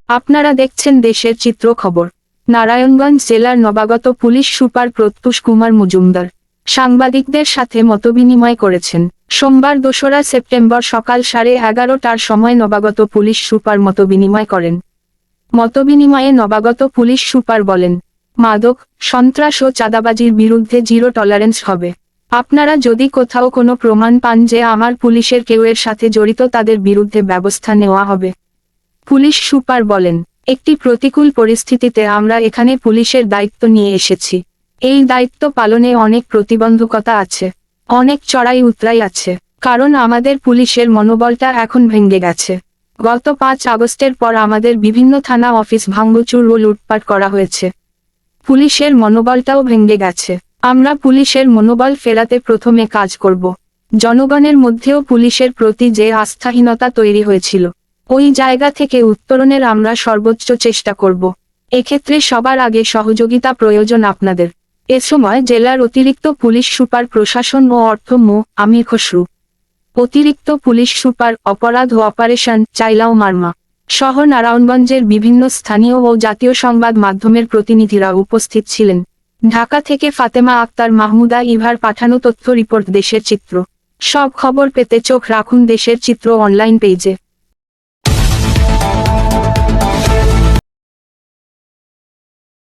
আপনারা দেখছেন দেশের চিত্র খবর। নারায়ণগঞ্জ জেলার নবাগত পুলিশ সুপার প্রত্যুষ কুমার মজুমদার সাংবাদিকদের সাথে মতবিনিময় করেছেন। সোমবার ২রা সেপ্টেম্বর সকাল 11:30টার সময় নবাগত পুলিশ সুপার মতবিনিময় করেন। মতবিনিময়ে নবাগত পুলিশ সুপার বলেন, মাদক, সন্ত্রাস ও চাঁদাবাজির বিরুদ্ধে জিরো টলারেন্স হবে। আপনারা যদি কোথাও কোনো প্রমাণ পান যে আমার পুলিশের কেউ এর সাথে জড়িত, তাদের বিরুদ্ধে ব্যবস্থা নেওয়া হবে। পুলিশ সুপার বলেন, একটি প্রতিকূল পরিস্থিতিতে আমরা এখানে পুলিশের দায়িত্ব নিয়ে এসেছি। এই দায়িত্ব পালনে অনেক প্রতিবন্ধকতা আছে, অনেক চড়াই উতরাই আছে, কারণ আমাদের পুলিশের মনোবলটা এখন ভেঙে গেছে। গত 5 আগস্টের পর আমাদের বিভিন্ন থানা অফিস ভাঙচুর ও লুটপাট করা হয়েছে। পুলিশের মনোবলটাও ভেঙে গেছে। আমরা পুলিশের মনোবল ফেরাতে প্রথমে কাজ করব। জনগণের মধ্যেও পুলিশের প্রতি যে আস্থাহীনতা তৈরি হয়েছিল, ওই জায়গা থেকে উত্তরণের আমরা সর্বোচ্চ চেষ্টা করব। এক্ষেত্রে সবার আগে সহযোগিতা প্রয়োজন আপনাদের। এ সময় জেলার অতিরিক্ত পুলিশ সুপার প্রশাসন ও অর্থ মো. আমির খসরু, অতিরিক্ত পুলিশ সুপার অপরাধ ও অপারেশন চাইলাও মারমা সহ নারায়ণগঞ্জের বিভিন্ন স্থানীয় ও জাতীয় সংবাদ মাধ্যমের প্রতিনিধিরা উপস্থিত ছিলেন। ঢাকা থেকে ফাতেমা আক্তার মাহমুদা ইভার পাঠানো তথ্য রিপোর্ট। দেশের চিত্র। সব খবর পেতে চোখ রাখুন দেশের চিত্র অনলাইন পেজে।